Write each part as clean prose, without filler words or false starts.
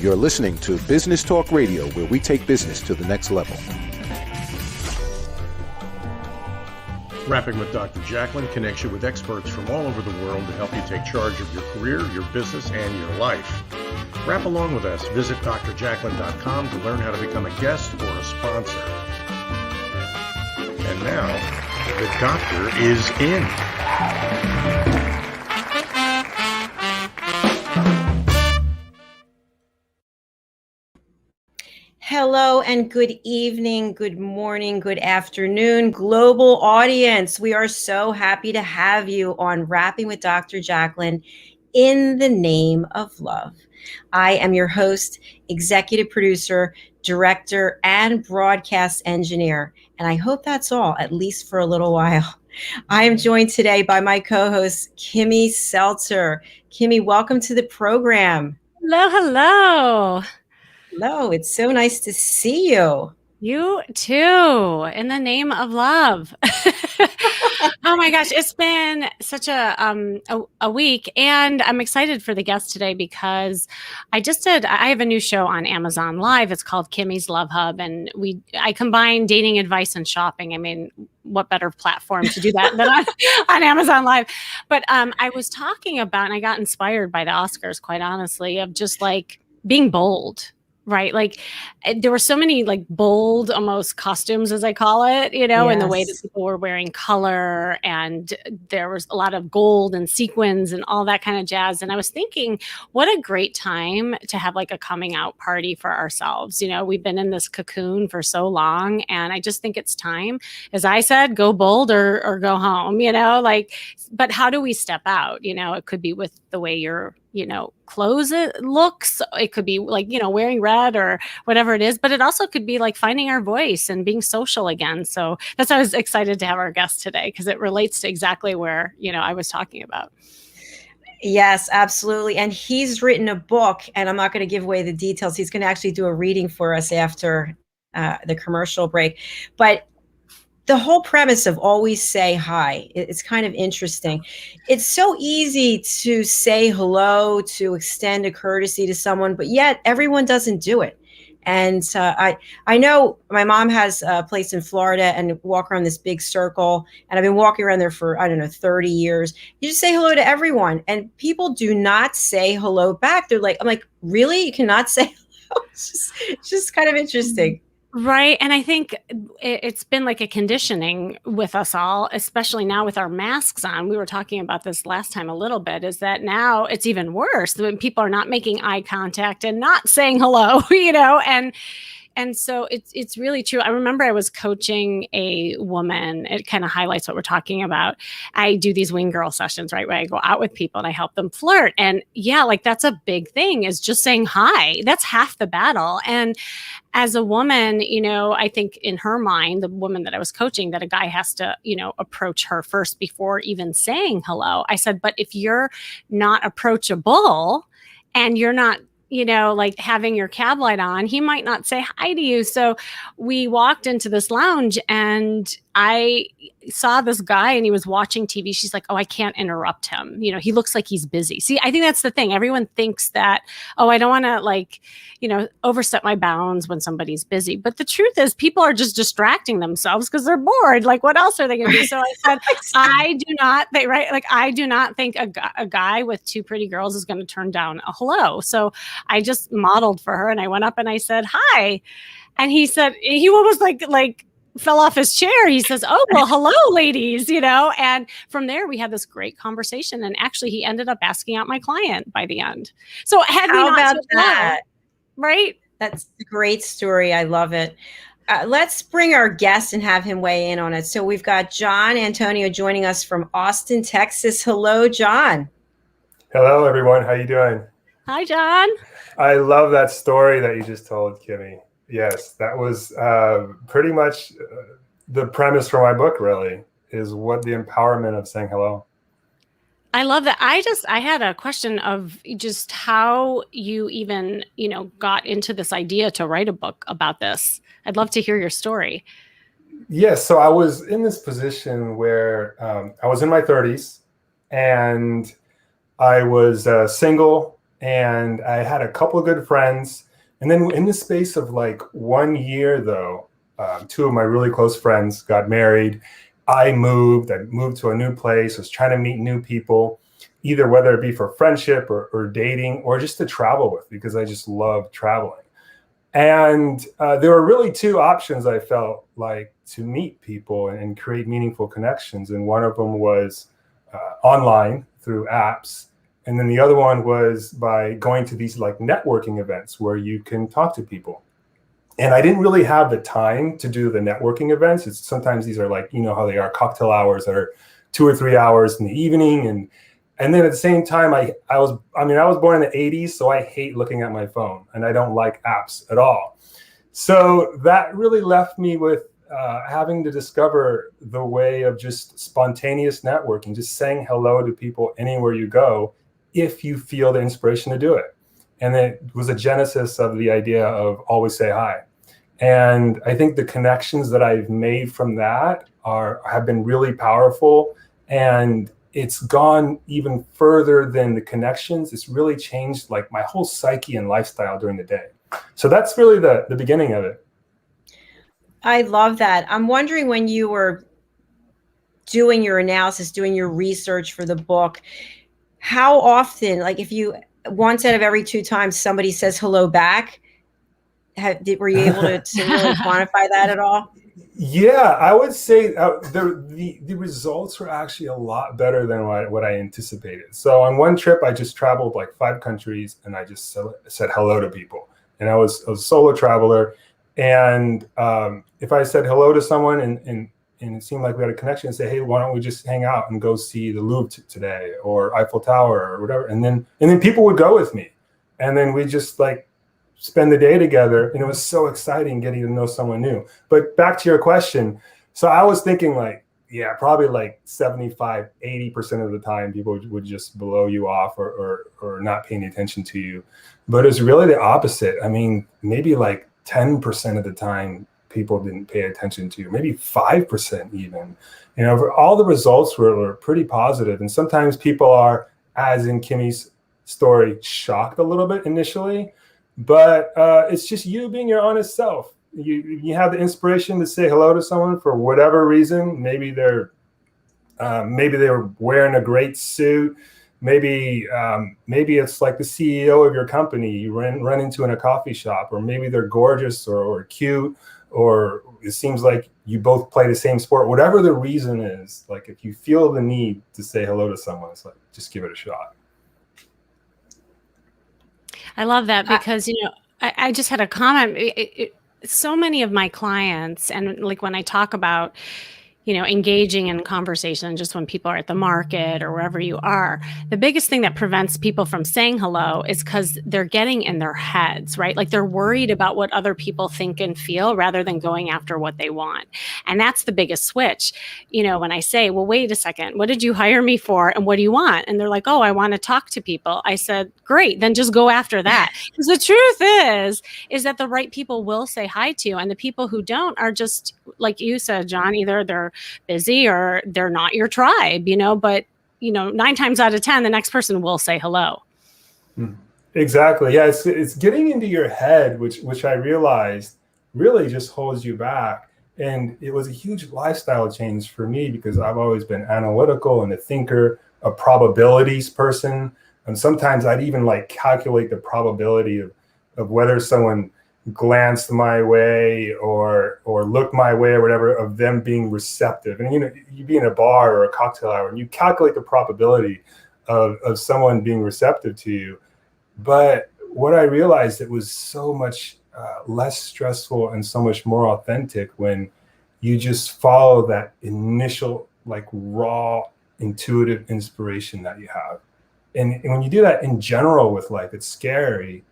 You're listening to Business Talk Radio, where we take business to the next level. Rapping with Dr. Jacalyn connects you with experts from all over the world to help you take charge of your career, your business, and your life. Rap along with us. Visit drjacalyn.com to learn how to become a guest or a sponsor. And now, the doctor is in. Hello and good evening, good morning, good afternoon, global audience. We are so happy to have you on Rapping with Dr. Jacalyn in the name of love. I am your host, executive producer, director, and broadcast engineer. And I hope that's all, at least for a little while. I am joined today by my co-host, Kimmy Seltzer. Kimmy, welcome to the program. Hello, hello. Hello, it's so nice to see you. You too, in the name of love. Oh my gosh, it's been such a week, and I'm excited for the guest today because I have a new show on Amazon Live. It's called Kimmy's Love Hub, and I combine dating advice and shopping. I mean, what better platform to do that than on Amazon Live? But I was talking about, and I got inspired by the Oscars, quite honestly, of just like being bold. Right. Like there were so many like bold, almost costumes, as I call it, you know, in the way that people were wearing color, and there was a lot of gold and sequins and all that kind of jazz. And I was thinking, what a great time to have like a coming out party for ourselves. You know, we've been in this cocoon for so long, and I just think it's time, as I said, go bold or go home, you know, like, but how do we step out? You know, it could be with the way you're, you know, clothes it looks. It could be like, you know, wearing red or whatever it is, but it also could be like finding our voice and being social again. So that's why I was excited to have our guest today, because it relates to exactly where, you know, I was talking about. Yes, absolutely. And he's written a book, and I'm not going to give away the details. He's going to actually do a reading for us after the commercial break. But the whole premise of always say hi, it's kind of interesting. It's so easy to say hello, to extend a courtesy to someone, but yet everyone doesn't do it. And I know my mom has a place in Florida, and walk around this big circle, and I've been walking around there for, 30 years. You just say hello to everyone, and people do not say hello back. I'm like, really? You cannot say hello? It's just kind of interesting. Right. And I think it's been like a conditioning with us all, especially now with our masks on. We were talking about this last time a little bit, is that now it's even worse when people are not making eye contact and not saying hello, you know, and so it's really true. I remember I was coaching a woman. It kind of highlights what we're talking about. I do these wing girl sessions, right, where I go out with people and I help them flirt. And yeah, like that's a big thing, is just saying hi. That's half the battle. And as a woman, you know, I think in her mind, the woman that I was coaching, that a guy has to, you know, approach her first before even saying hello. I said, but if you're not approachable and you're not, you know, like having your cab light on, he might not say hi to you. So we walked into this lounge, and I saw this guy, and he was watching TV. She's like, oh, I can't interrupt him. You know, he looks like he's busy. See, I think that's the thing. Everyone thinks that, oh, I don't want to like, you know, overstep my bounds when somebody's busy. But the truth is, people are just distracting themselves because they're bored. Like, what else are they going to do? So I said, I do not think a guy with two pretty girls is going to turn down a hello. So I just modeled for her, and I went up and I said, hi. And he said, he almost like fell off his chair. He says, oh, well, hello, ladies, you know, and from there we had this great conversation. And actually he ended up asking out my client by the end. So had we not about that? Right? That's a great story. I love it. Let's bring our guest and have him weigh in on it. So we've got John Antonio joining us from Austin, Texas. Hello, John. Hello, everyone. How you doing? Hi, John. I love that story that you just told, Kimmy. Yes, that was pretty much the premise for my book, really, is what the empowerment of saying hello. I love that. I had a question of just how you even, you know, got into this idea to write a book about this. I'd love to hear your story. Yes. So I was in this position where I was in my 30s, and I was single and I had a couple of good friends. And then in the space of like 1 year, though, two of my really close friends got married. I moved to a new place, was trying to meet new people, either whether it be for friendship or dating or just to travel with, because I just love traveling. And there were really two options, I felt like, to meet people and create meaningful connections. And one of them was online through apps. And then the other one was by going to these like networking events where you can talk to people. And I didn't really have the time to do the networking events. Sometimes these are like, you know how they are, cocktail hours that are 2 or 3 hours in the evening. And then at the same time, I was born in the 80s, so I hate looking at my phone and I don't like apps at all. So that really left me with having to discover the way of just spontaneous networking, just saying hello to people anywhere you go, if you feel the inspiration to do it. And it was a genesis of the idea of always say hi. And I think the connections that I've made from that have been really powerful. And it's gone even further than the connections. It's really changed like my whole psyche and lifestyle during the day. So that's really the beginning of it. I love that. I'm wondering, when you were doing your analysis, doing your research for the book, how often, like if you, once out of every 2 times somebody says hello back, were you able to really quantify that at all? Yeah, I would say the results were actually a lot better than what I anticipated. So on one trip, I just traveled like 5 countries and I just said hello to people. And I was a solo traveler. And if I said hello to someone and it seemed like we had a connection, and say, hey, why don't we just hang out and go see the Louvre today or Eiffel Tower or whatever. And then people would go with me. And then we just like spend the day together. And it was so exciting getting to know someone new. But back to your question. So I was thinking like, yeah, probably like 75, 80% of the time people would just blow you off or not paying attention to you. But it's really the opposite. I mean, maybe like 10% of the time people didn't pay attention to you, maybe 5% even. You know, all the results were pretty positive. And sometimes people are, as in Kimmy's story, shocked a little bit initially, but it's just you being your honest self. You have the inspiration to say hello to someone for whatever reason. Maybe they were wearing a great suit. Maybe it's like the CEO of your company you run into in a coffee shop, or maybe they're gorgeous or cute, or it seems like you both play the same sport. Whatever the reason is, like if you feel the need to say hello to someone, it's like just give it a shot. I love that because, you know, I just had a comment. So many of my clients, and like when I talk about, you know, engaging in conversation, just when people are at the market or wherever you are, the biggest thing that prevents people from saying hello is because they're getting in their heads, right? Like they're worried about what other people think and feel rather than going after what they want. And that's the biggest switch. You know, when I say, well, wait a second, what did you hire me for? And what do you want? And they're like, oh, I want to talk to people. I said, great, then just go after that. Because the truth is that the right people will say hi to you. And the people who don't are just, like you said, John, either they're busy or they're not your tribe, you know, but, you know, 9 times out of 10, the next person will say hello. Exactly. Yeah. It's getting into your head, which I realized really just holds you back. And it was a huge lifestyle change for me because I've always been analytical and a thinker, a probabilities person. And sometimes I'd even like calculate the probability of whether someone glanced my way or looked my way or whatever, of them being receptive. And, you know, you be in a bar or a cocktail hour and you calculate the probability of someone being receptive to you. But what I realized, it was so much less stressful and so much more authentic when you just follow that initial, like raw, intuitive inspiration that you have. And when you do that in general with life, it's scary,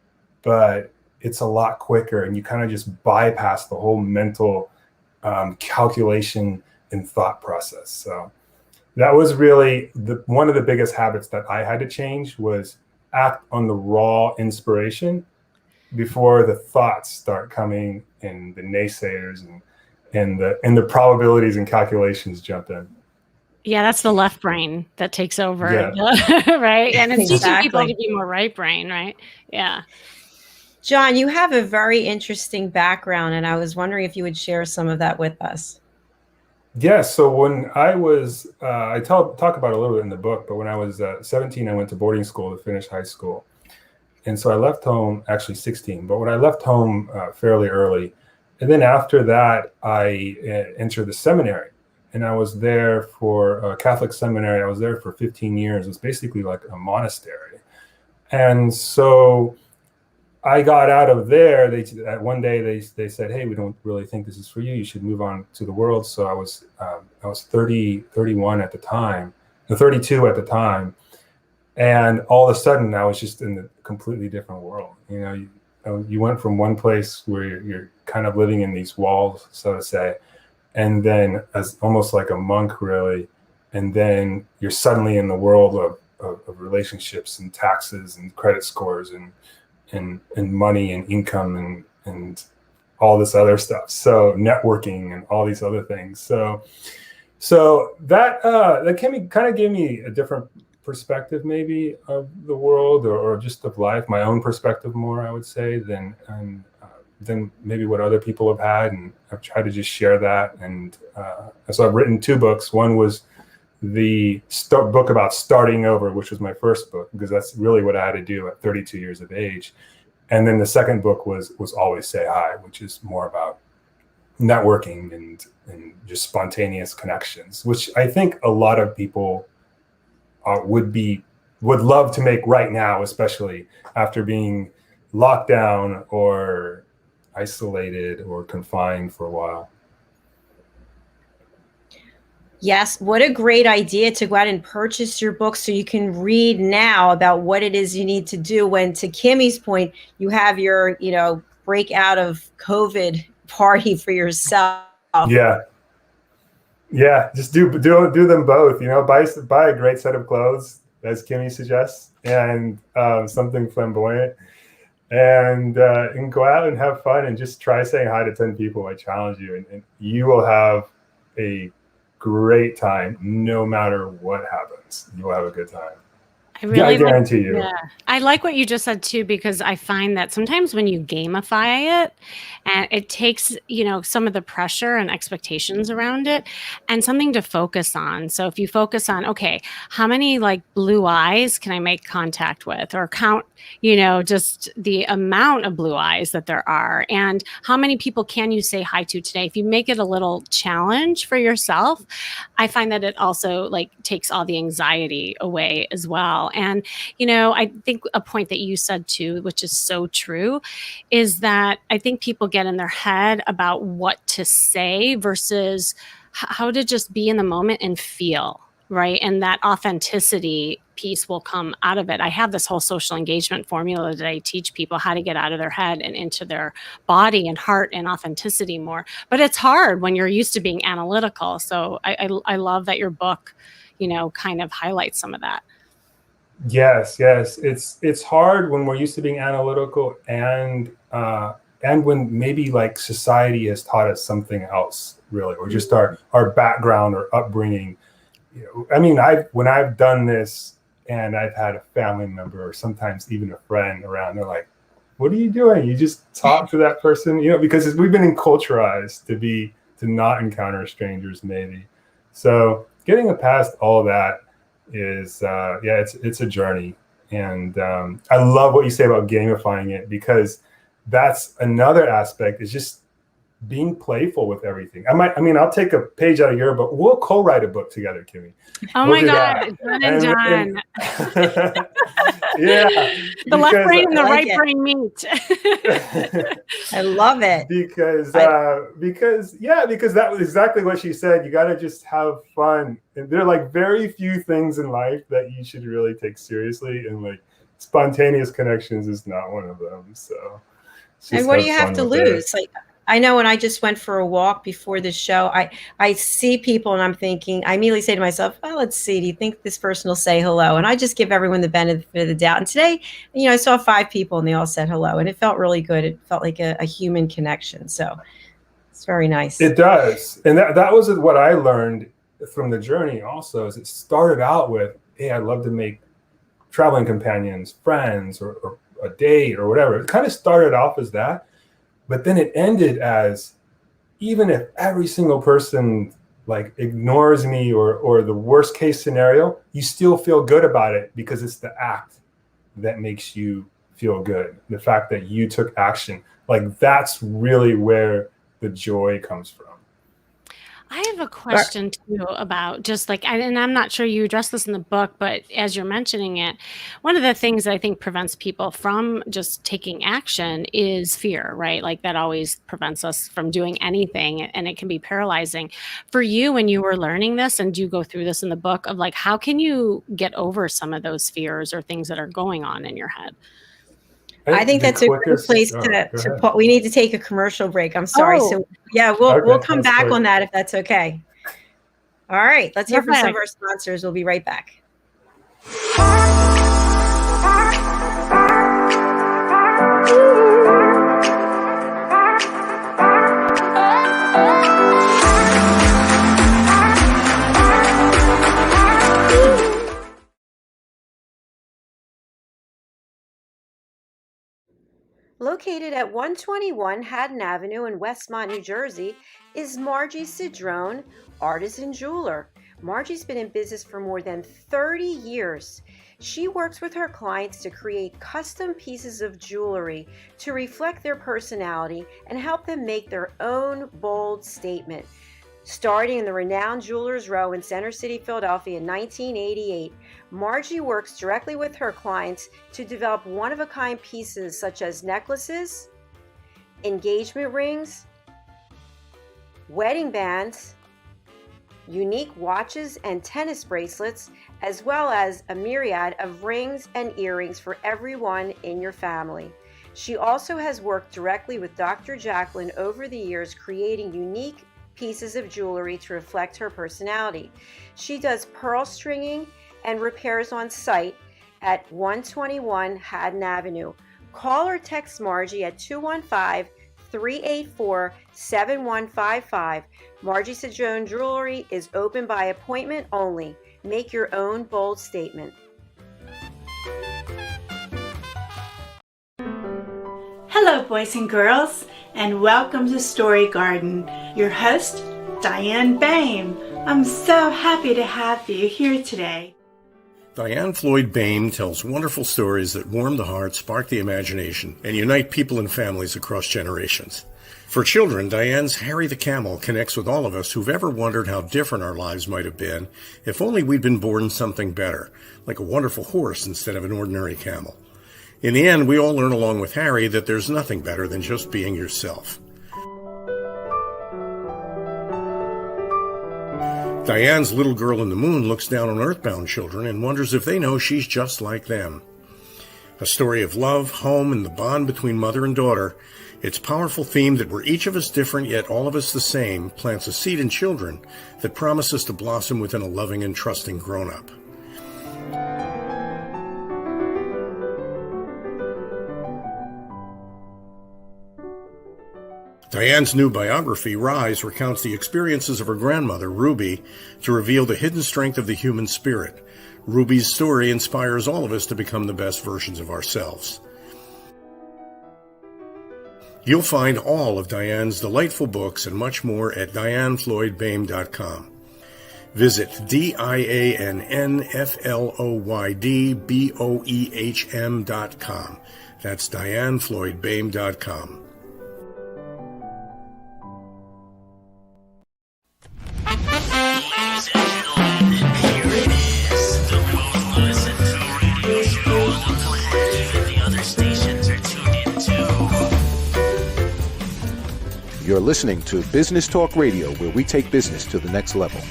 but it's a lot quicker, and you kind of just bypass the whole mental calculation and thought process. So that was really one of the biggest habits that I had to change, was act on the raw inspiration before the thoughts start coming and the naysayers and the probabilities and calculations jump in. Yeah, that's the left brain that takes over, Yeah. right? And it's teaching people Exactly. to be more right brain, right? Yeah. John, you have a very interesting background, and I was wondering if you would share some of that with us. Yeah, so when I was, talk about it a little bit in the book, but when I was 17, I went to boarding school to finish high school. And so I left home, actually 16, but when I left home fairly early, and then after that, I entered the seminary. And I was there for a Catholic seminary. I was there for 15 years. It was basically like a monastery. And so I got out of there. One day they said, "Hey, we don't really think this is for you. You should move on to the world." So I was 31 at the time, 32 at the time, and all of a sudden I was just in a completely different world. You went from one place where you're kind of living in these walls, so to say, and then as almost like a monk, really, and then you're suddenly in the world of relationships and taxes and credit scores and money and income and all this other stuff. So networking and all these other things. So that kind of gave me a different perspective, maybe, of the world or just of life, my own perspective more, I would say, than maybe what other people have had. And I've tried to just share that. And so I've written 2 books. One was the book about starting over, which was my first book, because that's really what I had to do at 32 years of age. And then the second book was Always Say Hi, which is more about networking and just spontaneous connections, which I think a lot of people would love to make right now, especially after being locked down or isolated or confined for a while. Yes, what a great idea to go out and purchase your book so you can read now about what it is you need to do when, to Kimmy's point, you have your, break out of COVID party for yourself. Yeah. Yeah, just do them both. Buy a great set of clothes, as Kimmy suggests, and something flamboyant, and go out and have fun and just try saying hi to 10 people. I challenge you, and you will have a great time no matter what happens. You will have a good time. I guarantee you. Yeah. I like what you just said too, because I find that sometimes when you gamify it, and it takes, some of the pressure and expectations around it and something to focus on. So if you focus on, okay, how many like blue eyes can I make contact with, or count, just the amount of blue eyes that there are, and how many people can you say hi to today? If you make it a little challenge for yourself, I find that it also like takes all the anxiety away as well. And, I think a point that you said too, which is so true, is that I think people get in their head about what to say versus how to just be in the moment and feel, right? And that authenticity piece will come out of it. I have this whole social engagement formula that I teach people how to get out of their head and into their body and heart and authenticity more. But it's hard when you're used to being analytical. So I love that your book, kind of highlights some of that. Yes. It's hard when we're used to being analytical and when maybe like society has taught us something else, really, or just our background or upbringing. When I've done this and I've had a family member or sometimes even a friend around, they're like, "What are you doing? You just talk to that person," because we've been enculturized to not encounter strangers, maybe. So getting past all that is it's a journey. And I love what you say about gamifying it, because that's another aspect, is just being playful with everything. I'll take a page out of your book. We'll co-write a book together, Kimmy. Oh my God, done and done. Yeah. The left brain and the right brain meet. I love it. Because that was exactly what she said. You got to just have fun. And there are like very few things in life that you should really take seriously. And like spontaneous connections is not one of them. So. And what do you have to lose? Like, I know when I just went for a walk before the show, I see people and I'm thinking, I immediately say to myself, oh, let's see, do you think this person will say hello? And I just give everyone the benefit of the doubt. And today, I saw 5 people and they all said hello, and it felt really good. It felt like a human connection. So it's very nice. It does. And that was what I learned from the journey also is it started out with, hey, I'd love to make traveling companions, friends, or a date or whatever. It kind of started off as that, but then it ended as, even if every single person like ignores me or the worst case scenario, you still feel good about it because it's the act that makes you feel good. The fact that you took action, like that's really where the joy comes from. I have a question too about just like, and I'm not sure you addressed this in the book, but as you're mentioning it, one of the things I think prevents people from just taking action is fear, right? Like that always prevents us from doing anything, and it can be paralyzing. For you, when you were learning this, and you go through this in the book, of like, how can you get over some of those fears or things that are going on in your head? I think that's a great place to put. We need to take a commercial break. I'm sorry. So yeah, we'll come back on that if that's okay. All right. Let's hear from some of our sponsors. We'll be right back. Located at 121 Haddon Avenue in Westmont, New Jersey, is Margie Cedrone, artisan jeweler. Margie's been in business for more than 30 years. She works with her clients to create custom pieces of jewelry to reflect their personality and help them make their own bold statement. Starting in the renowned Jewelers Row in Center City, Philadelphia in 1988, Margie works directly with her clients to develop one-of-a-kind pieces such as necklaces, engagement rings, wedding bands, unique watches and tennis bracelets, as well as a myriad of rings and earrings for everyone in your family. She also has worked directly with Dr. Jacalyn over the years, creating unique pieces of jewelry to reflect her personality. She does pearl stringing and repairs on site at 121 Haddon Avenue. Call or text Margie at 215-384-7155. Margie Cedrone Jewelry is open by appointment only. Make your own bold statement. Hello, boys and girls, and welcome to Story Garden. Your host, Diane Boehm. I'm so happy to have you here today. Diane Floyd Boehm tells wonderful stories that warm the heart, spark the imagination, and unite people and families across generations. For children, Diane's Harry the Camel connects with all of us who've ever wondered how different our lives might have been if only we'd been born something better, like a wonderful horse instead of an ordinary camel. In the end, we all learn along with Harry that there's nothing better than just being yourself. Diane's Little Girl in the Moon looks down on earthbound children and wonders if they know she's just like them. A story of love, home, and the bond between mother and daughter, its powerful theme that we're each of us different yet all of us the same plants a seed in children that promises to blossom within a loving and trusting grown-up. Diane's new biography, Rise, recounts the experiences of her grandmother, Ruby, to reveal the hidden strength of the human spirit. Ruby's story inspires all of us to become the best versions of ourselves. You'll find all of Diane's delightful books and much more at DianeFloydBoehm.com. Visit DianeFloydBoehm.com. That's DianeFloydBoehm.com. You're listening to Business Talk Radio, where we take business to the next level.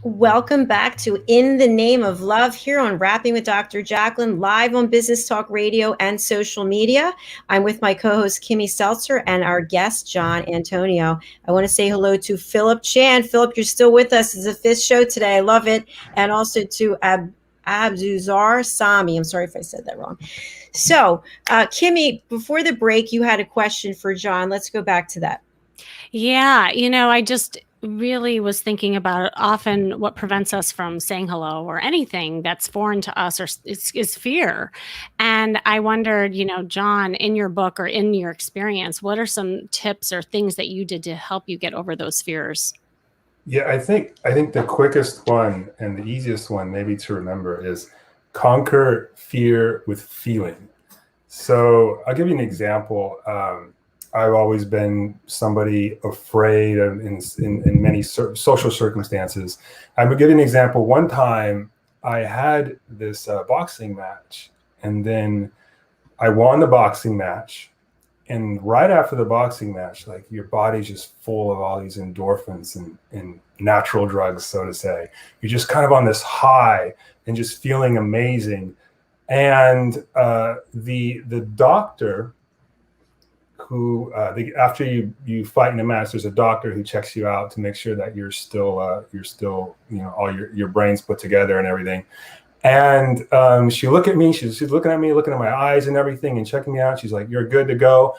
Welcome back to In the Name of Love here on Rapping with Dr. Jacalyn, live on Business Talk Radio and social media. I'm with my co-host Kimmy Seltzer and our guest John Antonio. I want to say hello to Philip Chan. Philip, you're still with us. It's the fifth show today. I love it. And also to Abduzar Sami. I'm sorry if I said that wrong. So, Kimmy, before the break, you had a question for John. Let's go back to that. Yeah, I just really was thinking about often what prevents us from saying hello or anything that's foreign to us or is fear. And I wondered, John, in your book or in your experience, what are some tips or things that you did to help you get over those fears? Yeah, I think the quickest one and the easiest one maybe to remember is conquer fear with feeling. So I'll give you an example. I've always been somebody afraid of in many social circumstances. I would give you an example. One time I had this boxing match, and then I won the boxing match. And right after the boxing match, like your body's just full of all these endorphins and natural drugs, so to say. You're just kind of on this high and just feeling amazing. And the doctor who after you fight in a match, there's a doctor who checks you out to make sure that you're still all your brains put together and everything. And she looked at me, she's looking at me, looking at my eyes and everything and checking me out. She's like, "You're good to go."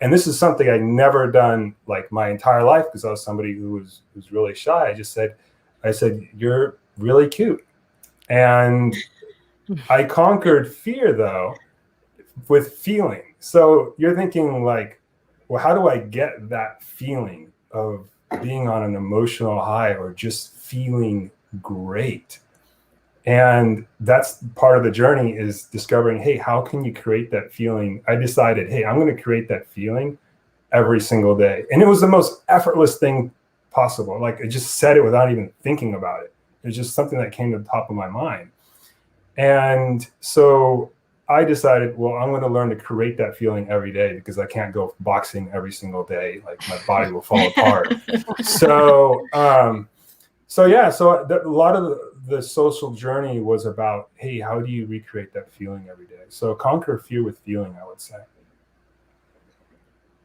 And this is something I'd never done like my entire life, because I was somebody who was really shy. I said, "You're really cute." And I conquered fear though with feeling. So you're thinking like, well, how do I get that feeling of being on an emotional high or just feeling great? And that's part of the journey, is discovering, hey, how can you create that feeling? I decided, hey, I'm going to create that feeling every single day. And it was the most effortless thing possible. Like I just said it without even thinking about it. It's just something that came to the top of my mind. And so I decided, well, I'm going to learn to create that feeling every day, because I can't go boxing every single day. Like my body will fall apart. So a lot of the social journey was about, hey, how do you recreate that feeling every day? So conquer fear with feeling, I would say.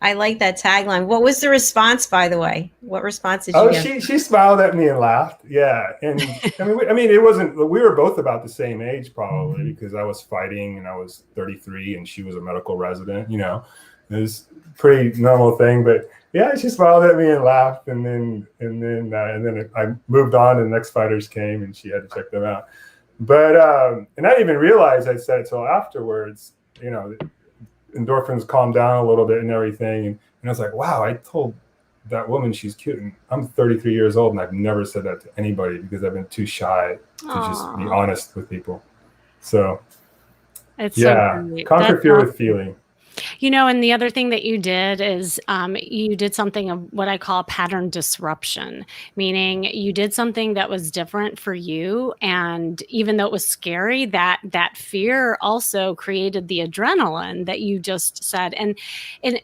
I like that tagline. What was the response, by the way? What response did you get? She smiled at me and laughed. Yeah. And I mean, it wasn't, we were both about the same age probably, because I was fighting and I was 33 and she was a medical resident, it was a pretty normal thing. But yeah, she smiled at me and laughed, and then I moved on, and the next fighters came, and she had to check them out. But and I didn't even realize I said it till afterwards. Endorphins calmed down a little bit and everything, and I was like, wow, I told that woman she's cute, and I'm 33 years old, and I've never said that to anybody because I've been too shy to just be honest with people. So it's yeah, so conquer fear with feeling. And the other thing that you did is you did something of what I call pattern disruption, meaning you did something that was different for you. And even though it was scary, that fear also created the adrenaline that you just said. And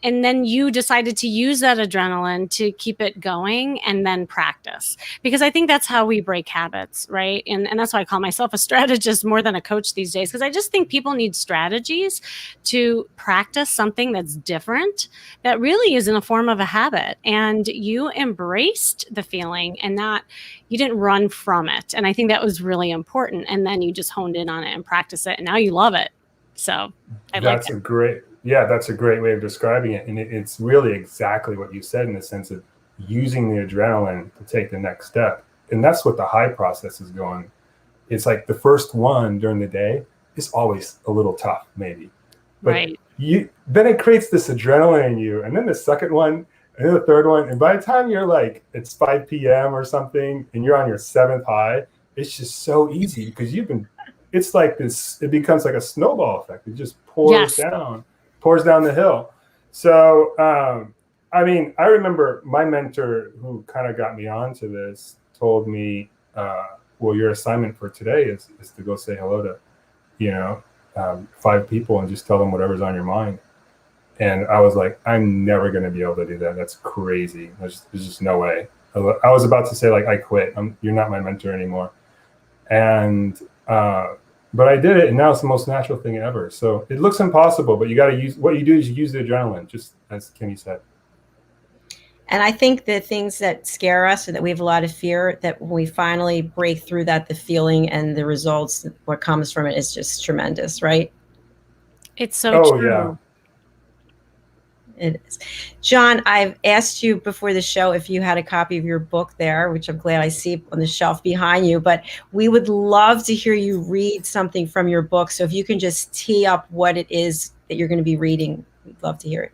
then you decided to use that adrenaline to keep it going and then practice. Because I think that's how we break habits, right? And that's why I call myself a strategist more than a coach these days, because I just think people need strategies to practice something that's different, that really is in a form of a habit. And you embraced the feeling, and that you didn't run from it. And I think that was really important. And then you just honed in on it and practiced it, and now you love it. So that's a great way of describing it. And it's really exactly what you said, in the sense of using the adrenaline to take the next step. And that's what the high process is going. It's like the first one during the day is always a little tough, maybe. But right. Then it creates this adrenaline in you, and then the second one, and then the third one, and by the time you're like, it's 5 p.m. or something, and you're on your 7th high, it's just so easy, because it's like this, it becomes like a snowball effect. It just pours down the hill. So, I mean, I remember my mentor, who kind of got me onto this, told me, well, your assignment for today is to go say hello to, 5 people and just tell them whatever's on your mind. And I was like, I'm never going to be able to do that. That's crazy. There's just no way. I was about to say, like, I quit. You're not my mentor anymore. And, but I did it, and now it's the most natural thing ever. So it looks impossible, but you got to what you do is you use the adrenaline, just as Kimmy said. And I think the things that scare us, and that we have a lot of fear, that when we finally break through that, the feeling and the results, what comes from it is just tremendous, right? It's so Oh, true. yeah. It is. John, I've asked you before the show if you had a copy of your book there, which I'm glad I see on the shelf behind you, but we would love to hear you read something from your book. So if you can just tee up what it is that you're going to be reading, we'd love to hear it.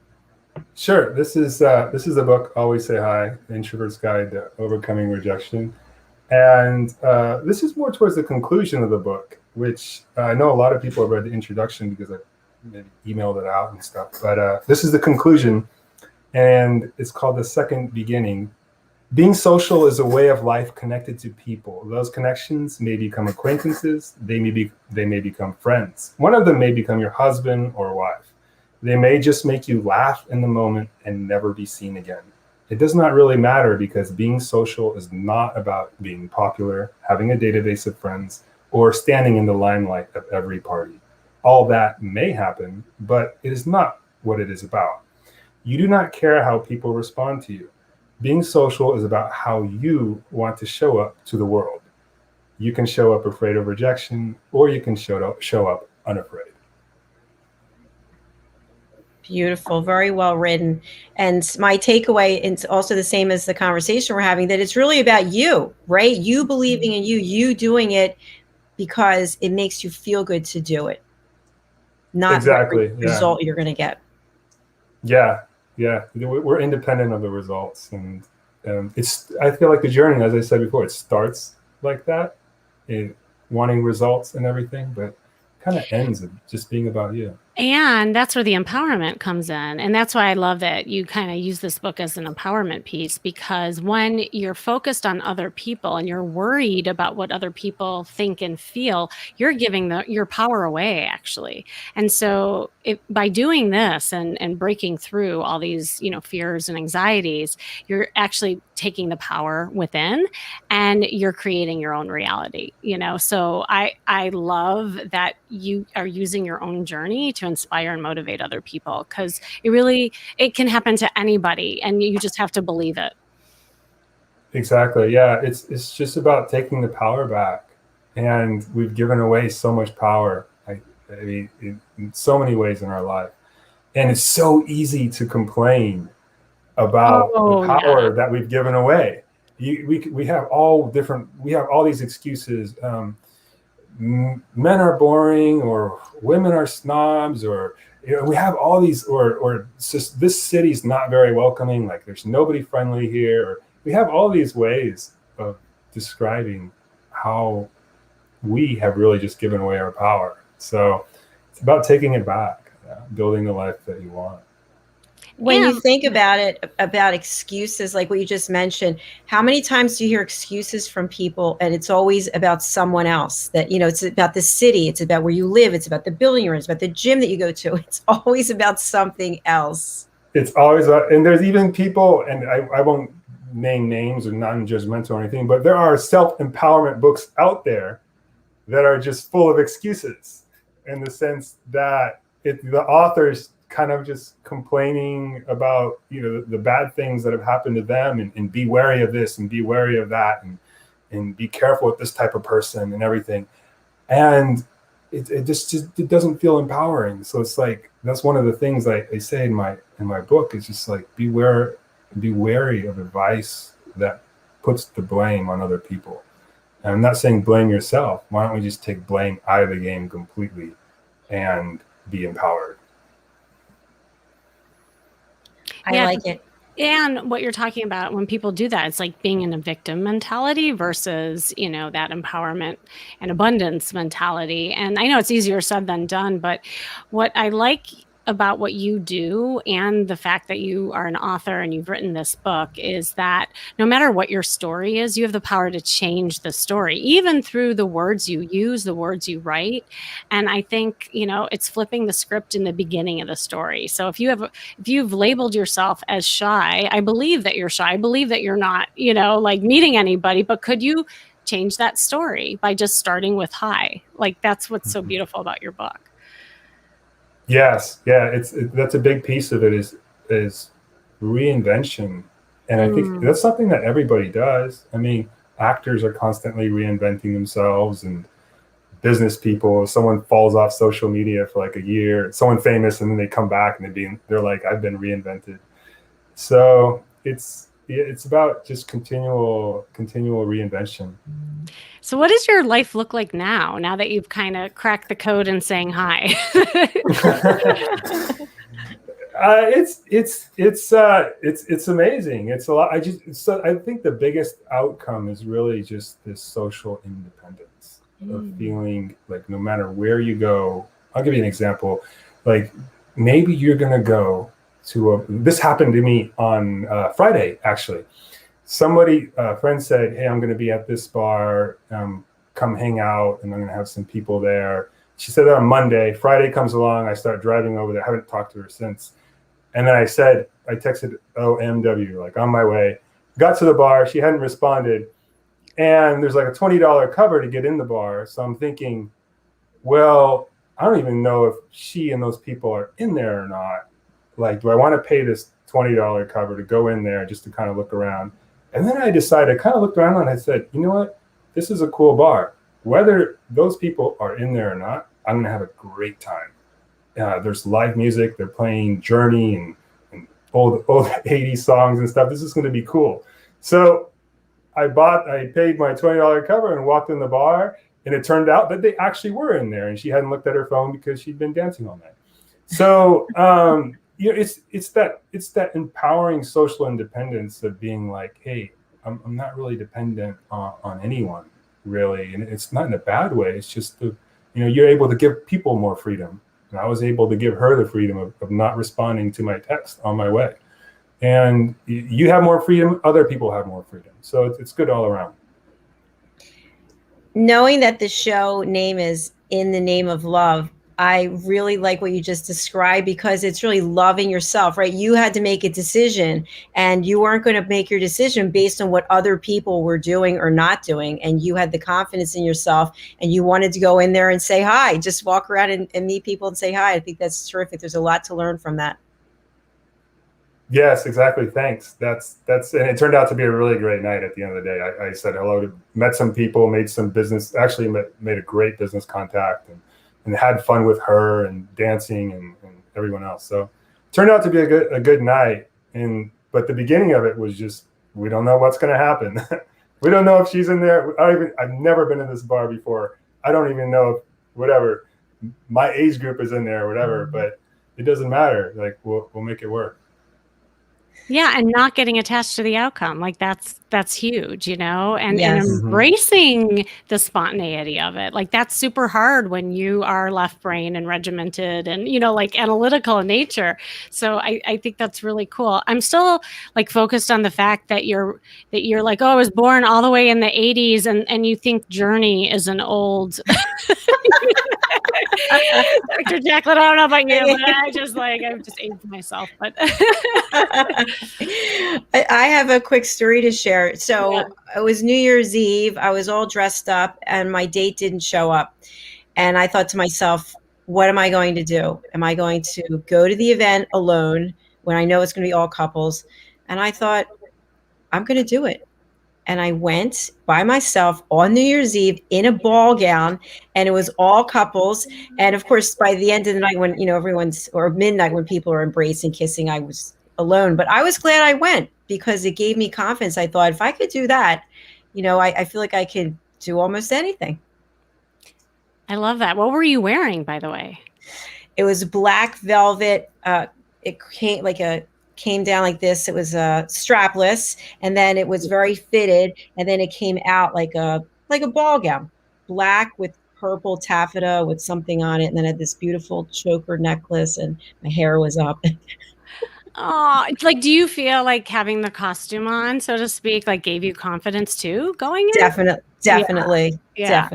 Sure. This is the book, Always Say Hi, The Introvert's Guide to Overcoming Rejection. And this is more towards the conclusion of the book, which I know a lot of people have read the introduction because I maybe emailed it out and stuff. But this is the conclusion, and it's called The Second Beginning. Being social is a way of life connected to people. Those connections may become acquaintances. They may become friends. One of them may become your husband or wife. They may just make you laugh in the moment and never be seen again. It does not really matter, because being social is not about being popular, having a database of friends, or standing in the limelight of every party. All that may happen, but it is not what it is about. You do not care how people respond to you. Being social is about how you want to show up to the world. You can show up afraid of rejection, or you can show up unafraid. Beautiful, very well written. And my takeaway, it's also the same as the conversation we're having, that it's really about you, right? You believing in you doing it because it makes you feel good to do it, not Exactly. what Yeah. result you're going to get. Yeah. We're independent of the results, and I feel like the journey, as I said before, it starts like that, wanting results and everything, but kind of ends with just being about you. And that's where the empowerment comes in. And that's why I love that you kind of use this book as an empowerment piece, because when you're focused on other people and you're worried about what other people think and feel, you're giving your power away, actually. And so by doing this and breaking through all these, fears and anxieties, you're actually taking the power within and you're creating your own reality, So I love that you are using your own journey to inspire and motivate other people, because it can happen to anybody, and you just have to believe it. Exactly. Yeah. It's just about taking the power back, and we've given away so much power. I mean, in so many ways in our life, and it's so easy to complain about the power that we've given away. We have all these excuses. Men are boring, or women are snobs, or we have all these, or just, this city's not very welcoming, like there's nobody friendly here, or we have all these ways of describing how we have really just given away our power. So it's about taking it back, building the life that you want. When you think about it, about excuses, like what you just mentioned, how many times do you hear excuses from people, and it's always about someone else? That, it's about the city, it's about where you live, it's about the building you're in, it's about the gym that you go to. It's always about something else. It's always, and there's even people, and I won't name names or non-judgmental or anything, but there are self-empowerment books out there that are just full of excuses, in the sense that the authors kind of just complaining about the bad things that have happened to them, and be wary of this and be wary of that, and be careful with this type of person and everything, and it just doesn't feel empowering. So it's like, that's one of the things I say in my book, is just like, be wary of advice that puts the blame on other people. And I'm not saying blame yourself. Why don't we just take blame out of the game completely and be empowered? I like it. And what you're talking about, when people do that, it's like being in a victim mentality versus, that empowerment and abundance mentality. And I know it's easier said than done, but what I like about what you do, and the fact that you are an author and you've written this book, is that no matter what your story is, you have the power to change the story, even through the words you use, the words you write. And I think, it's flipping the script in the beginning of the story. So if you've labeled yourself as shy, I believe that you're shy. I believe that you're not, like meeting anybody, but could you change that story by just starting with hi? Like, that's what's so beautiful about your book. Yes, yeah, that's a big piece of it, is reinvention, and I think that's something that everybody does. I mean, actors are constantly reinventing themselves, and business people. Someone falls off social media for like a year, someone famous, and then they come back and they're like, I've been reinvented. So it's about just continual reinvention. So what does your life look like now that you've kind of cracked the code and saying hi? It's amazing. It's a lot. I think the biggest outcome is really just this social independence of feeling like no matter where you go. I'll give you an example. Like maybe you're gonna go to this happened to me on Friday, actually. A friend said, hey, I'm going to be at this bar, come hang out, and I'm going to have some people there. She said that on Monday. Friday comes along, I start driving over there. I haven't talked to her since. And then I texted OMW, like on my way. Got to the bar, she hadn't responded. And there's like a $20 cover to get in the bar. So I'm thinking, well, I don't even know if she and those people are in there or not. Like, do I want to pay this $20 cover to go in there just to kind of look around? And then I kind of looked around and I said, you know what? This is a cool bar. Whether those people are in there or not, I'm going to have a great time. There's live music. They're playing Journey and old 80s songs and stuff. This is going to be cool. So I paid my $20 cover and walked in the bar. And it turned out that they actually were in there. And she hadn't looked at her phone because she'd been dancing all night. So, it's that empowering social independence of being like, hey, I'm not really dependent on anyone, really. And it's not in a bad way. It's just you're able to give people more freedom. And I was able to give her the freedom of not responding to my text on my way. And you have more freedom, other people have more freedom. So it's good all around. Knowing that the show name is In the Name of Love, I really like what you just described, because it's really loving yourself, right? You had to make a decision, and you weren't going to make your decision based on what other people were doing or not doing. And you had the confidence in yourself, and you wanted to go in there and say hi, just walk around and meet people and say hi. I think that's terrific. There's a lot to learn from that. Yes, exactly. Thanks. That's and it turned out to be a really great night at the end of the day. I said hello met some people, made some business, actually made a great business contact, and had fun with her and dancing and everyone else. So it turned out to be a good night. But the beginning of it was just, we don't know what's going to happen. We don't know if she's in there. I've never been in this bar before. I don't even know if whatever my age group is in there or whatever, but it doesn't matter. Like we'll make it work. Yeah, and not getting attached to the outcome. Like that's huge, and Yes. embracing the spontaneity of it. Like that's super hard when you are left brain and regimented and, like analytical in nature. So I think that's really cool. I'm still like focused on the fact that you're like, oh, I was born all the way in the 80s and you think Journey is an old Dr. Jacalyn, I don't know about you, but I've just aged myself. But I have a quick story to share. So It was New Year's Eve. I was all dressed up and my date didn't show up. And I thought to myself, what am I going to do? Am I going to go to the event alone when I know it's going to be all couples? And I thought, I'm going to do it. And I went by myself on New Year's Eve in a ball gown, and it was all couples. And of course, by the end of the night, when or midnight, when people are embracing, kissing, I was alone. But I was glad I went, because it gave me confidence. I thought, if I could do that, I feel like I could do almost anything. I love that. What were you wearing, by the way? It was black velvet. It came down like this. It was strapless, and then it was very fitted, and then it came out like a ball gown, black with purple taffeta with something on it, and then I had this beautiful choker necklace, and my hair was up. Oh, like, do you feel like having the costume on, so to speak, like gave you confidence too going in? Definitely. Yeah,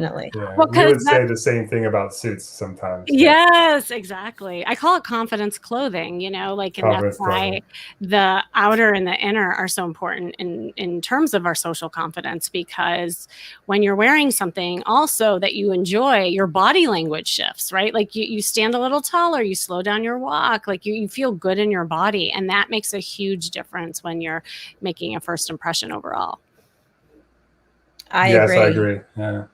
Well, we would say the same thing about suits sometimes. Yes, exactly. I call it confidence clothing, and that's why the outer and the inner are so important in terms of our social confidence, because when you're wearing something also that you enjoy, your body language shifts, right? Like you stand a little taller, you slow down your walk, like you feel good in your body. And that makes a huge difference when you're making a first impression overall. I agree. I agree. Yeah.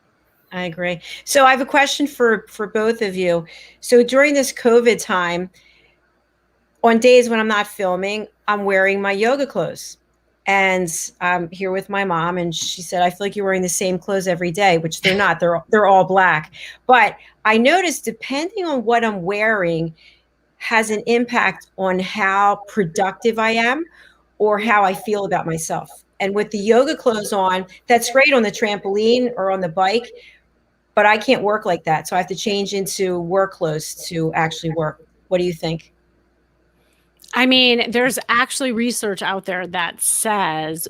I agree. So I have a question for both of you. So during this COVID time, on days when I'm not filming, I'm wearing my yoga clothes. And I'm here with my mom, and she said, I feel like you're wearing the same clothes every day, which they're not. They're all black. But I noticed depending on what I'm wearing has an impact on how productive I am or how I feel about myself. And with the yoga clothes on, that's great on the trampoline or on the bike, but I can't work like that. So I have to change into work clothes to actually work. What do you think? I mean, there's actually research out there that says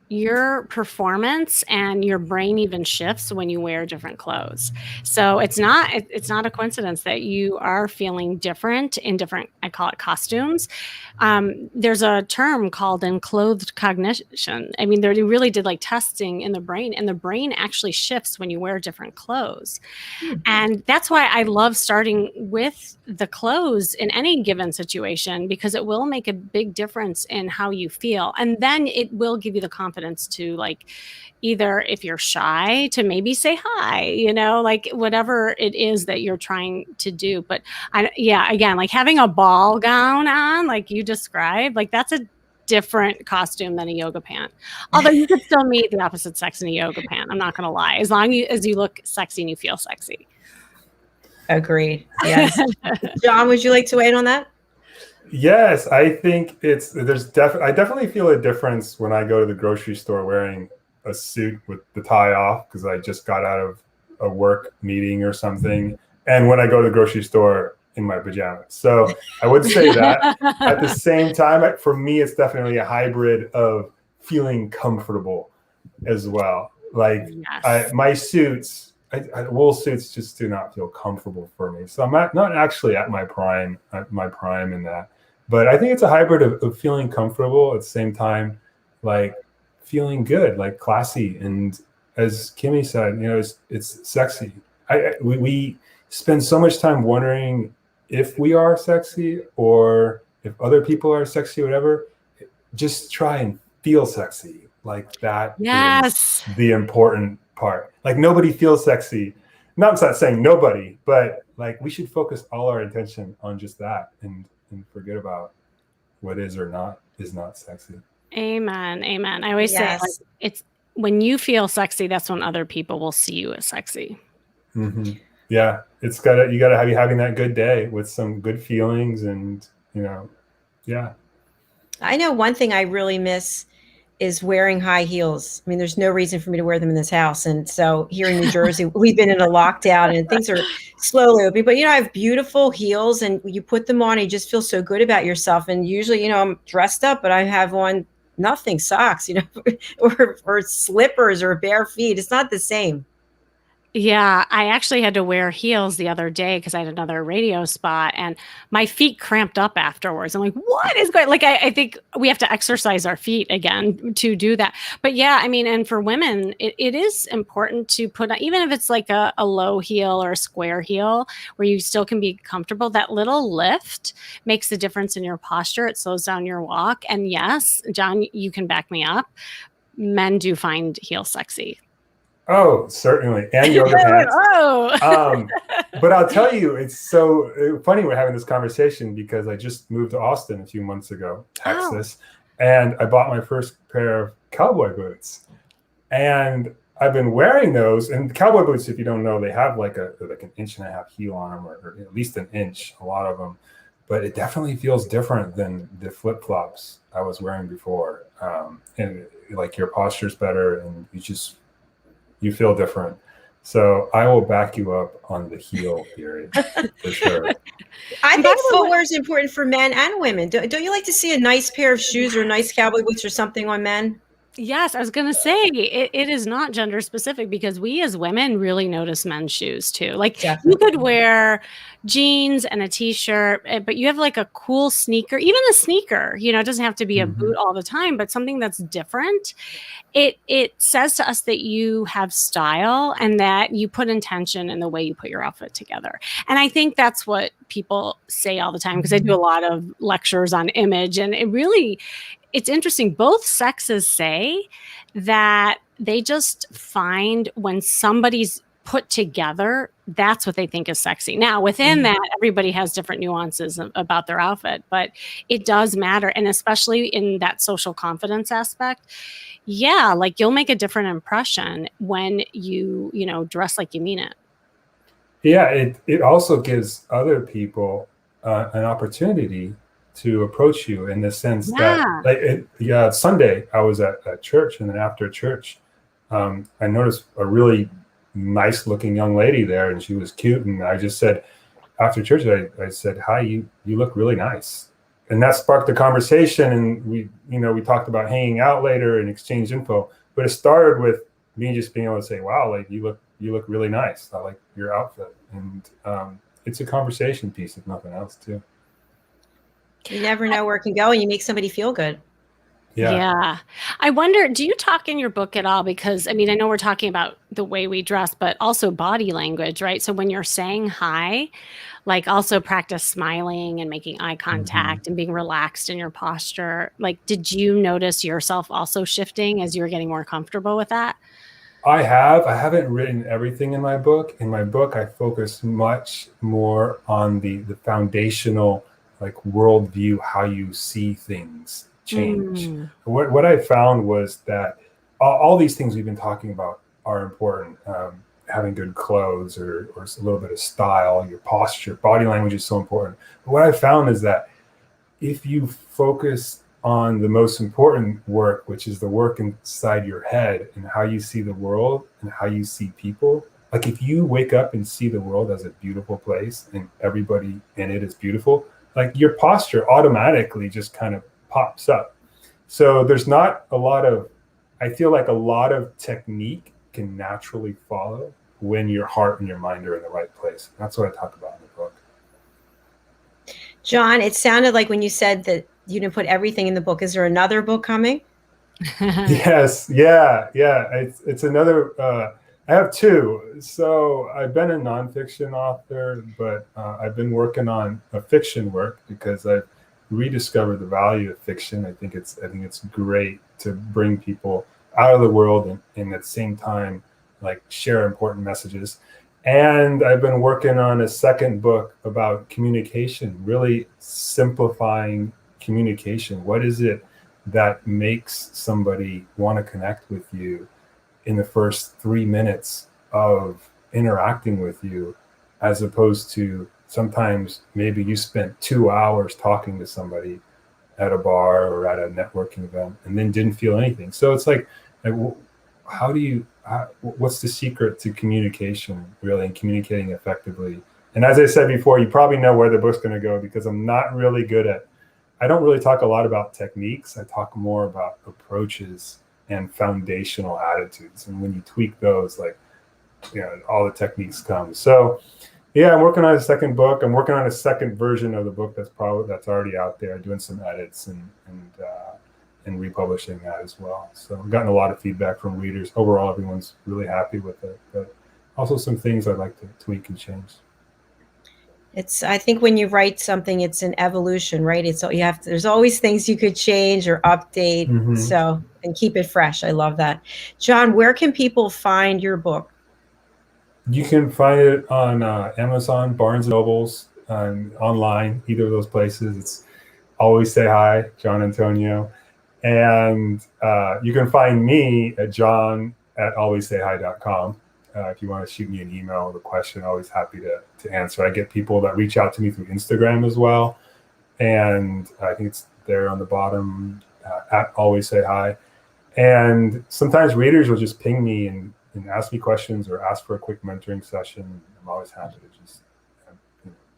your performance and your brain even shifts when you wear different clothes. So it's not a coincidence that you are feeling different in different, I call it costumes. There's a term called enclothed cognition. I mean, they really did like testing in the brain, and the brain actually shifts when you wear different clothes. And that's why I love starting with the clothes in any given situation, because it will make a big difference in how you feel. And then it will give you the confidence to, like, either if you're shy, to maybe say hi, like whatever it is that you're trying to do. But again, like having a ball gown on, like you described, like that's a different costume than a yoga pant. Although you could still meet the opposite sex in a yoga pant. I'm not going to lie. As long as you look sexy and you feel sexy. Agreed. Yes. John, would you like to weigh in on that? Yes, I think I definitely feel a difference when I go to the grocery store wearing a suit with the tie off because I just got out of a work meeting or something, and when I go to the grocery store in my pajamas. So I would say that. At the same time, for me, it's definitely a hybrid of feeling comfortable as well. Like yes. My suits, wool suits just do not feel comfortable for me. So I'm not actually at my prime in that. But I think it's a hybrid of feeling comfortable at the same time, like feeling good, like classy. And as Kimmy said, it's sexy. We spend so much time wondering if we are sexy or if other people are sexy, whatever. Just try and feel sexy. Like that yes. is the important part. Like nobody feels sexy. Not saying nobody, but like we should focus all our attention on just that and forget about what is not sexy. Amen. I always say, like, it's when you feel sexy, that's when other people will see you as sexy. Mm-hmm. Yeah, you gotta be having that good day with some good feelings, and yeah. I know one thing I really miss is wearing high heels. I mean, there's no reason for me to wear them in this house. And so here in New Jersey, we've been in a lockdown and things are slowly opening. But, I have beautiful heels and you put them on and you just feel so good about yourself. And usually, I'm dressed up, but I have on nothing, socks, or slippers or bare feet. It's not the same. Yeah, I actually had to wear heels the other day because I had another radio spot and my feet cramped up afterwards. I'm like, what is going on? Like, I think we have to exercise our feet again to do that. But yeah, I mean, and for women, it is important to put on, even if it's like a low heel or a square heel where you still can be comfortable, that little lift makes a difference in your posture. It slows down your walk. And yes, John, you can back me up. Men do find heels sexy. Oh, certainly. And yoga pants. But I'll tell you, it's so funny we're having this conversation because I just moved to Austin a few months ago, Texas, and I bought my first pair of cowboy boots. And I've been wearing those. And cowboy boots, if you don't know, they have like an 1.5 inch heel on them, or at least an inch, a lot of them. But it definitely feels different than the flip-flops I was wearing before. And like your posture's better and you feel different. So I will back you up on the heel theory for sure. I think footwear is important for men and women. Don't you like to see a nice pair of shoes or nice cowboy boots or something on men? Yes, I was going to say it is not gender specific because we as women really notice men's shoes too. Like Definitely. You could wear jeans and a t-shirt, but you have like a cool sneaker, even a sneaker, it doesn't have to be a boot all the time, but something that's different. It says to us that you have style and that you put intention in the way you put your outfit together. And I think that's what people say all the time because I do a lot of lectures on image, and it's interesting. Both sexes say that they just find when somebody's put together, that's what they think is sexy. Now, within that, everybody has different nuances about their outfit, but it does matter. And especially in that social confidence aspect, yeah, like you'll make a different impression when you dress like you mean it. Yeah, it also gives other people an opportunity to approach you in the sense that, like, Sunday I was at church, and then after church, I noticed a really nice looking young lady there, and she was cute, and I just said, after church, I said, "Hi, you look really nice," and that sparked a conversation, and we talked about hanging out later and exchange info. But it started with me just being able to say, "Wow, like you look really nice. I like your outfit," and it's a conversation piece, if nothing else, too. You never know where it can go, and you make somebody feel good. Yeah. I wonder, do you talk in your book at all? Because, I mean, I know we're talking about the way we dress, but also body language, right? So when you're saying hi, like also practice smiling and making eye contact and being relaxed in your posture. Like, did you notice yourself also shifting as you were getting more comfortable with that? I haven't written everything in my book. In my book, I focus much more on the foundational, like, worldview, how you see things change. What I found was that all these things we've been talking about are important. Having good clothes or a little bit of style, your posture, body language is so important. But what I found is that if you focus on the most important work, which is the work inside your head and how you see the world and how you see people, like if you wake up and see the world as a beautiful place and everybody in it is beautiful, like your posture automatically just kind of pops up. So there's not a lot of, I feel like a lot of technique can naturally follow when your heart and your mind are in the right place. That's what I talk about in the book. John, it sounded like when you said that you didn't put everything in the book. Is there another book coming? Yes. Yeah. It's another, I have two. So I've been a nonfiction author, but I've been working on a fiction work because I've rediscovered the value of fiction. I think it's great to bring people out of the world and at the same time, like, share important messages. And I've been working on a second book about communication, really simplifying communication. What is it that makes somebody want to connect with you in the first 3 minutes of interacting with you, as opposed to sometimes maybe you spent 2 hours talking to somebody at a bar or at a networking event and then didn't feel anything. So it's like what's the secret to communication, really, and communicating effectively? And as I said before, you probably know where the book's going to go, because I'm not really good at, I don't really talk a lot about techniques. I talk more about approaches and foundational attitudes. And when you tweak those, like, all the techniques come. So yeah, I'm working on a second book. I'm working on a second version of the book that's already out there, doing some edits and republishing that as well. So I've gotten a lot of feedback from readers. Overall, everyone's really happy with it, but also some things I'd like to tweak and change. I think when you write something, it's an evolution, right? There's always things you could change or update. So, and keep it fresh. I love that. John, where can people find your book? You can find it on Amazon, Barnes & Nobles, online, either of those places. It's Always Say Hi, John Antonio. And you can find me at john@alwayssayhi.com. If you want to shoot me an email with a question, always happy to answer. I get people that reach out to me through Instagram as well. And I think it's there on the bottom, at Always Say Hi. And sometimes readers will just ping me and ask me questions or ask for a quick mentoring session. I'm always happy to just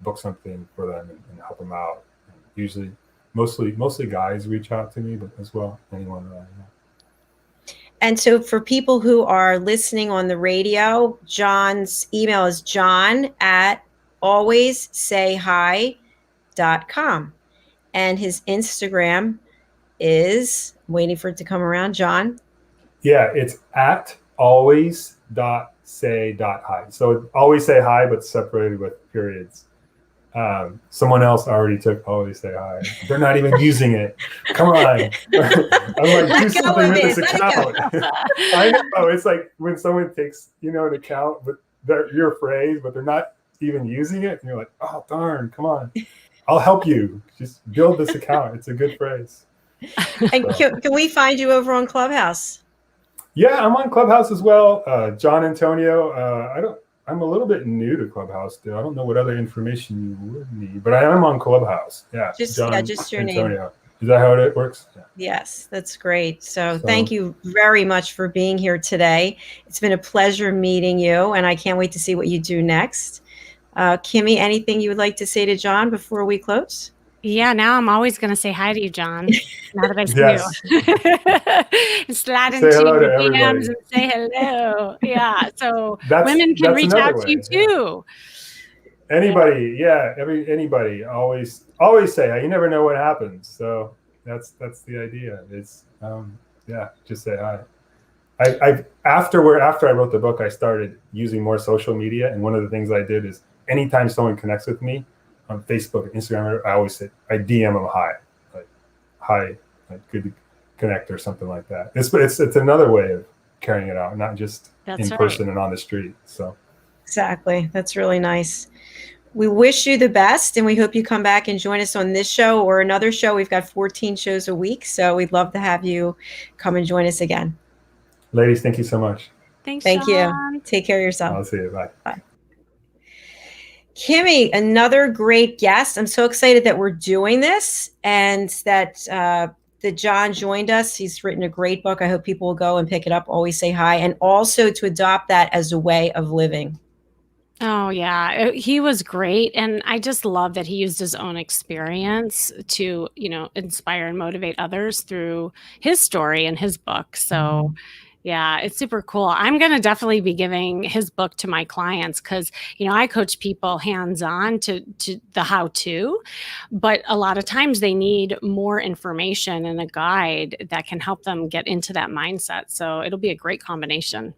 book something for them and help them out. And usually, mostly guys reach out to me, but as well, anyone that I know. And so for people who are listening on the radio, John's email is john@alwayssayhi.com. And his Instagram is, I'm waiting for it to come around, John. Yeah, it's at always.say.hi. So always say hi, but separated with periods. Someone else already took Always Say Hi. They're not even using it. Come on. I'm like, do something with this account. I know. It's like when someone takes, an account, but your phrase, but they're not even using it. And you're like, oh, darn, come on. I'll help you. Just build this account. It's a good phrase. And can we find you over on Clubhouse? Yeah, I'm on Clubhouse as well. John Antonio. I'm a little bit new to Clubhouse still. I don't know what other information you would need, but I am on Clubhouse. Yeah, just your Antonio. name. Is that how it works? Yeah. Yes, that's great. So thank you very much for being here today. It's been a pleasure meeting you, and I can't wait to see what you do next. Kimmy, anything you would like to say to John before we close? Yeah, now I'm always going to say hi to you, John. Now that I see you. Slide into your DMs and say hello. Yeah, so women can reach out to you too. Anybody, anybody. Always say, you never know what happens. So that's the idea. It's just say hi. After I wrote the book, I started using more social media, and one of the things I did is anytime someone connects with me on Facebook, Instagram, I DM them hi, like good to connect or something like that. It's another way of carrying it out, not just in person and on the street. So exactly, that's really nice. We wish you the best, and we hope you come back and join us on this show or another show. We've got 14 shows a week, so we'd love to have you come and join us again. Ladies, thank you so much. Thank you. Take care of yourself. I'll see you. Bye. Bye. Kimmy, another great guest. I'm so excited that we're doing this and that John joined us. He's written a great book. I hope people will go and pick it up. Always say hi, and also to adopt that as a way of living. Oh, yeah. He was great. And I just love that he used his own experience to, inspire and motivate others through his story and his book. So, yeah, it's super cool. I'm going to definitely be giving his book to my clients because, I coach people hands-on to the how-to, but a lot of times they need more information and a guide that can help them get into that mindset. So it'll be a great combination.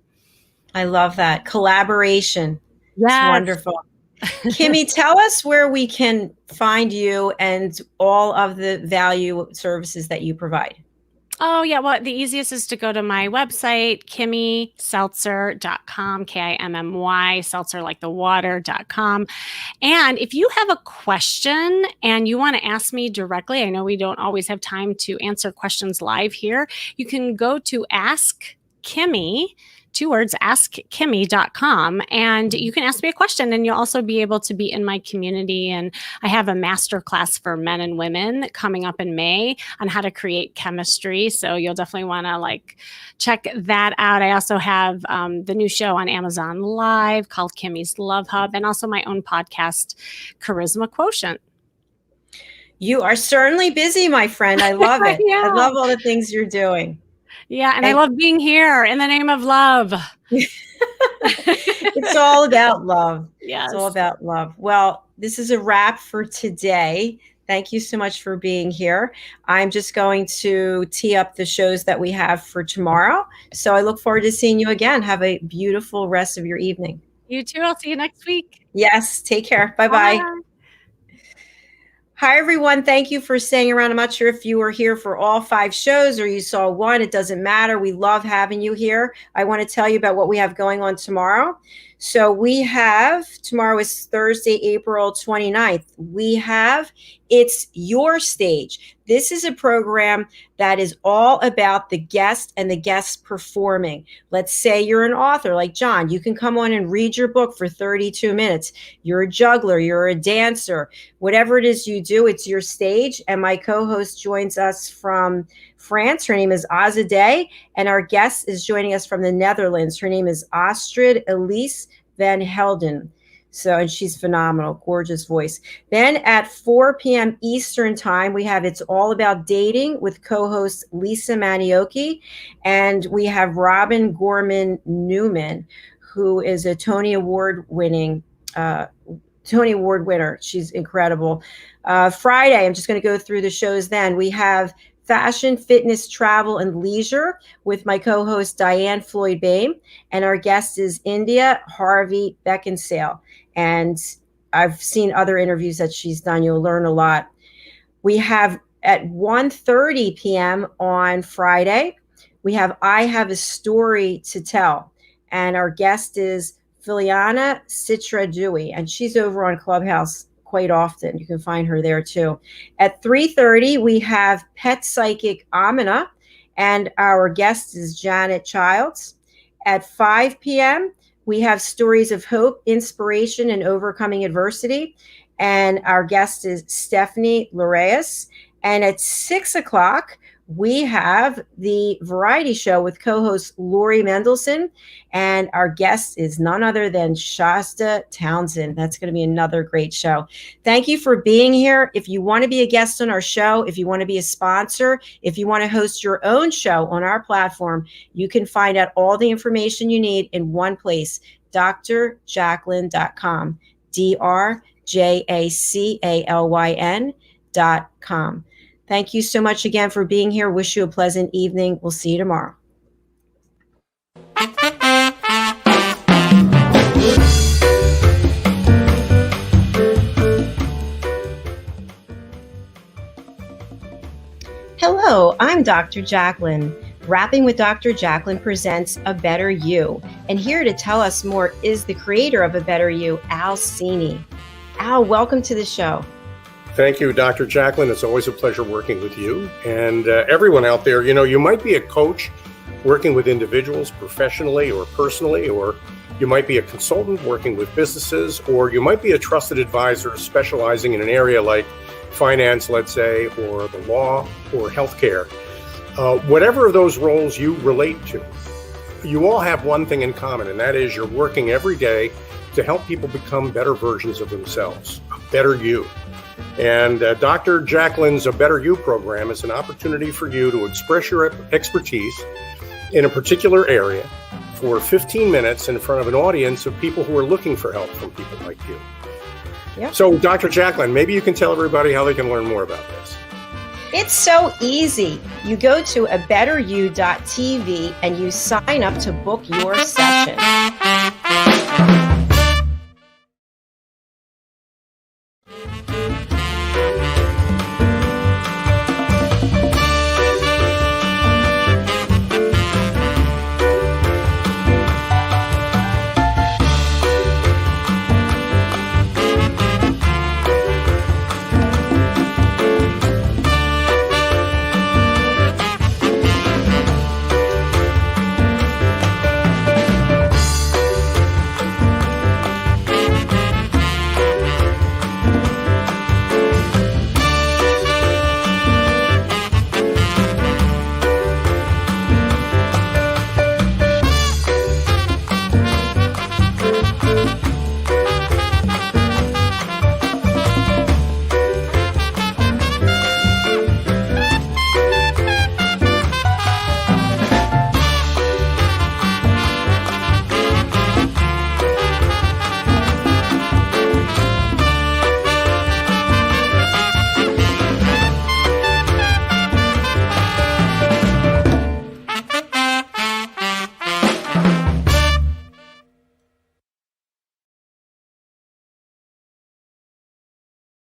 I love that. Collaboration. Yes. It's wonderful. Kimmy, tell us where we can find you and all of the value services that you provide. Oh, yeah. Well, the easiest is to go to my website, KimmySeltzer.com, Kimmy, Seltzer like the water.com. And if you have a question and you want to ask me directly, I know we don't always have time to answer questions live here. You can go to Ask Kimmy. 2 words, askkimmy.com. And you can ask me a question, and you'll also be able to be in my community. And I have a masterclass for men and women coming up in May on how to create chemistry. So you'll definitely want to check that out. I also have the new show on Amazon Live called Kimmy's Love Hub, and also my own podcast, Charisma Quotient. You are certainly busy, my friend. I love it. I love all the things you're doing. Yeah, and I love being here in the name of love. It's all about love. Yes. It's all about love. Well, this is a wrap for today. Thank you so much for being here. I'm just going to tee up the shows that we have for tomorrow. So I look forward to seeing you again. Have a beautiful rest of your evening. You too. I'll see you next week. Yes. Take care. Bye-bye. Bye. Hi, everyone. Thank you for staying around. I'm not sure if you were here for all 5 shows or you saw one. It doesn't matter. We love having you here. I want to tell you about what we have going on tomorrow. So tomorrow is Thursday, April 29th. It's Your Stage. This is a program that is all about the guest and the guest performing. Let's say you're an author like John. You can come on and read your book for 32 minutes. You're a juggler. You're a dancer. Whatever it is you do, it's your stage. And my co-host joins us from France. Her name is Azadeh, and our guest is joining us from the Netherlands. Her name is Astrid Elise Van Helden. And she's phenomenal, gorgeous voice. Then at 4 p.m. Eastern time, we have It's All About Dating with co-host Lisa Manioki. And we have Robin Gorman Newman, who is a Tony Award winner. She's incredible. Friday, I'm just going to go through the shows then. We have Fashion, Fitness, Travel, and Leisure with my co-host Diane Floyd-Bain. And our guest is India Harvey Beckinsale. And I've seen other interviews that she's done. You'll learn a lot. We have at 1:30 p.m. on Friday, we have I Have a Story to Tell. And our guest is Filiana Citradui, and she's over on Clubhouse quite often. You can find her there too. At 3:30, we have pet psychic Amina, and our guest is Janet Childs. At 5 p.m., we have stories of hope, inspiration, and overcoming adversity, and our guest is Stephanie Loreas. And at 6 o'clock, we have the variety show with co-host Lori Mendelson, and our guest is none other than Shasta Townsend. That's going to be another great show. Thank you for being here. If you want to be a guest on our show, if you want to be a sponsor, if you want to host your own show on our platform, you can find out all the information you need in one place, drjacalyn.com, drjacalyn.com. Thank you so much again for being here. Wish you a pleasant evening. We'll see you tomorrow. Hello, I'm Dr. Jacalyn. Rapping with Dr. Jacalyn presents A Better You. And here to tell us more is the creator of A Better You, Al Cini. Al, welcome to the show. Thank you, Dr. Jacalyn. It's always a pleasure working with you and everyone out there. You know, you might be a coach working with individuals professionally or personally, or you might be a consultant working with businesses, or you might be a trusted advisor specializing in an area like finance, let's say, or the law or healthcare. Whatever of those roles you relate to, you all have one thing in common, and that is you're working every day to help people become better versions of themselves, a better you. And Dr. Jacalyn's A Better You program is an opportunity for you to express your expertise in a particular area for 15 minutes in front of an audience of people who are looking for help from people like you. Yep. So, Dr. Jacalyn, maybe you can tell everybody how they can learn more about this. It's so easy. You go to abetteryou.tv and you sign up to book your session.